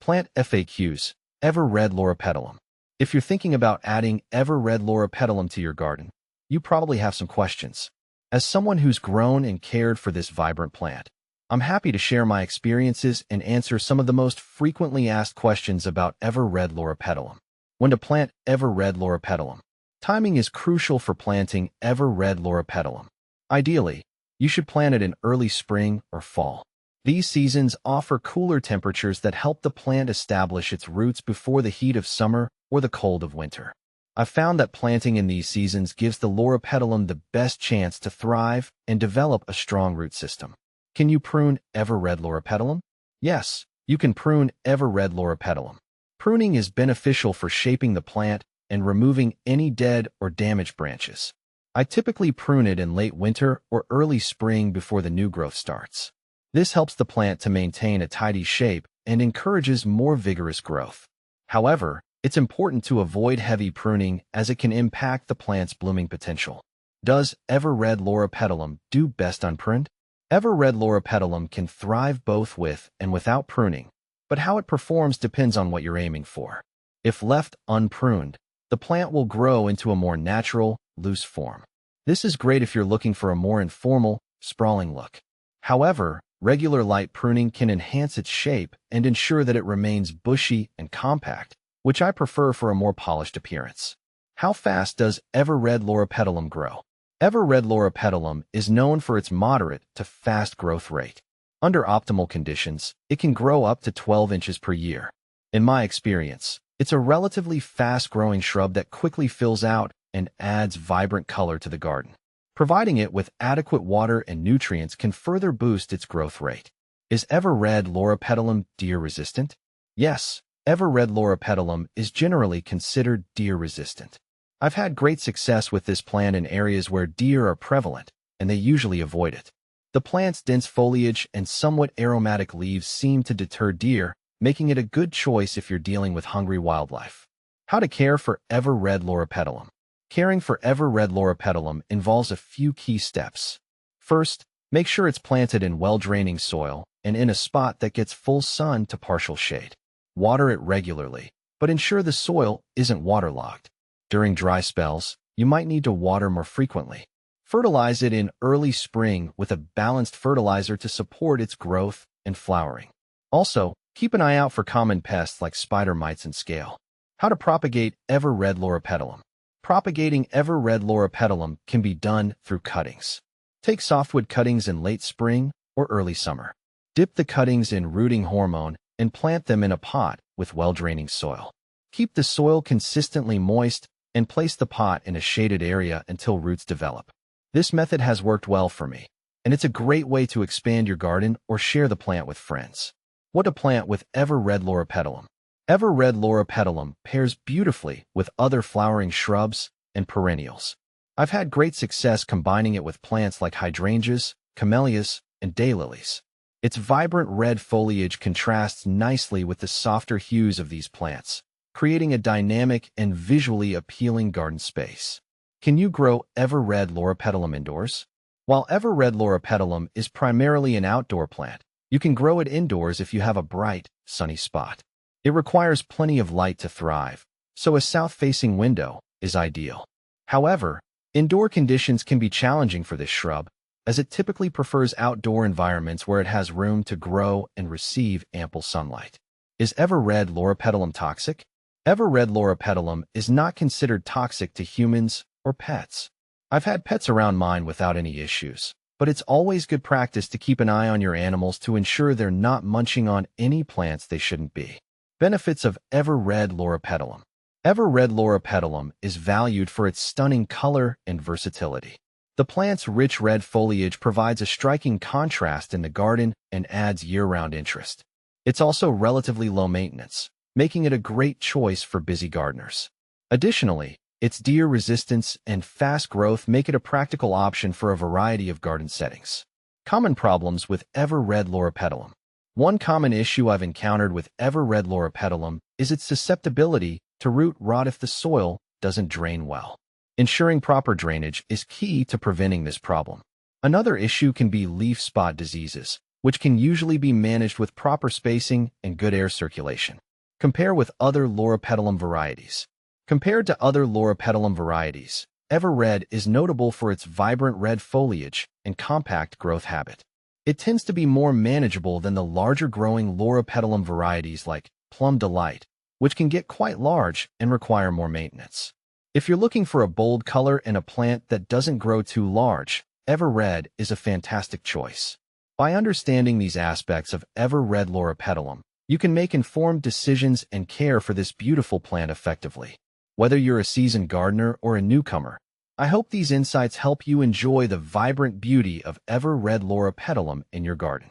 Plant FAQs, Ever-Red Loropetalum. If you're thinking about adding Ever-Red Loropetalum to your garden, you probably have some questions. As someone who's grown and cared for this vibrant plant, I'm happy to share my experiences and answer some of the most frequently asked questions about Ever-Red Loropetalum. When to plant Ever-Red Loropetalum. Timing is crucial for planting Ever-Red Loropetalum. Ideally, you should plant it in early spring or fall. These seasons offer cooler temperatures that help the plant establish its roots before the heat of summer or the cold of winter. I've found that planting in these seasons gives the Loropetalum the best chance to thrive and develop a strong root system. Can you prune Ever-Red Loropetalum? Yes, you can prune Ever-Red Loropetalum. Pruning is beneficial for shaping the plant and removing any dead or damaged branches. I typically prune it in late winter or early spring before the new growth starts. This helps the plant to maintain a tidy shape and encourages more vigorous growth. However, it's important to avoid heavy pruning as it can impact the plant's blooming potential. Does Ever-Red Loropetalum do best unpruned? Ever-Red Loropetalum can thrive both with and without pruning, but how it performs depends on what you're aiming for. If left unpruned, the plant will grow into a more natural, loose form. This is great if you're looking for a more informal, sprawling look. However, regular light pruning can enhance its shape and ensure that it remains bushy and compact, which I prefer for a more polished appearance. How fast does Ever-Red Loropetalum grow? Ever-Red Loropetalum is known for its moderate to fast growth rate. Under optimal conditions, it can grow up to 12 inches per year. In my experience, it's a relatively fast-growing shrub that quickly fills out and adds vibrant color to the garden. Providing it with adequate water and nutrients can further boost its growth rate. Is Ever-Red Loropetalum deer-resistant? Yes, Ever-Red Loropetalum is generally considered deer-resistant. I've had great success with this plant in areas where deer are prevalent, and they usually avoid it. The plant's dense foliage and somewhat aromatic leaves seem to deter deer, making it a good choice if you're dealing with hungry wildlife. How to care for Ever-Red Loropetalum. Caring for Ever-Red Loropetalum involves a few key steps. First, make sure it's planted in well-draining soil and in a spot that gets full sun to partial shade. Water it regularly, but ensure the soil isn't waterlogged. During dry spells, you might need to water more frequently. Fertilize it in early spring with a balanced fertilizer to support its growth and flowering. Also, keep an eye out for common pests like spider mites and scale. How to propagate Ever-Red Loropetalum. Propagating Ever-Red Loropetalum can be done through cuttings. Take softwood cuttings in late spring or early summer. Dip the cuttings in rooting hormone and plant them in a pot with well-draining soil. Keep the soil consistently moist and place the pot in a shaded area until roots develop. This method has worked well for me, and it's a great way to expand your garden or share the plant with friends. What to plant with Ever-Red Loropetalum. Ever-Red Loropetalum pairs beautifully with other flowering shrubs and perennials. I've had great success combining it with plants like hydrangeas, camellias, and daylilies. Its vibrant red foliage contrasts nicely with the softer hues of these plants, creating a dynamic and visually appealing garden space. Can you grow Ever-Red Loropetalum indoors? While Ever-Red Loropetalum is primarily an outdoor plant, you can grow it indoors if you have a bright, sunny spot. It requires plenty of light to thrive, so a south-facing window is ideal. However, indoor conditions can be challenging for this shrub, as it typically prefers outdoor environments where it has room to grow and receive ample sunlight. Is Ever-Red Loropetalum toxic? Ever-Red Loropetalum is not considered toxic to humans or pets. I've had pets around mine without any issues, but it's always good practice to keep an eye on your animals to ensure they're not munching on any plants they shouldn't be. Benefits of Ever-Red Loropetalum. Ever-Red Loropetalum is valued for its stunning color and versatility. The plant's rich red foliage provides a striking contrast in the garden and adds year-round interest. It's also relatively low maintenance, making it a great choice for busy gardeners. Additionally, its deer resistance and fast growth make it a practical option for a variety of garden settings. Common problems with Ever-Red Loropetalum. One common issue I've encountered with Ever-Red Loropetalum is its susceptibility to root rot if the soil doesn't drain well. Ensuring proper drainage is key to preventing this problem. Another issue can be leaf spot diseases, which can usually be managed with proper spacing and good air circulation. Compare with other Loropetalum varieties. Compared to other Loropetalum varieties, Ever Red is notable for its vibrant red foliage and compact growth habit. It tends to be more manageable than the larger-growing Loropetalum varieties like Plum Delight, which can get quite large and require more maintenance. If you're looking for a bold color and a plant that doesn't grow too large, Ever Red is a fantastic choice. By understanding these aspects of Ever Red Loropetalum, you can make informed decisions and care for this beautiful plant effectively. Whether you're a seasoned gardener or a newcomer, I hope these insights help you enjoy the vibrant beauty of Ever Red Loropetalum in your garden.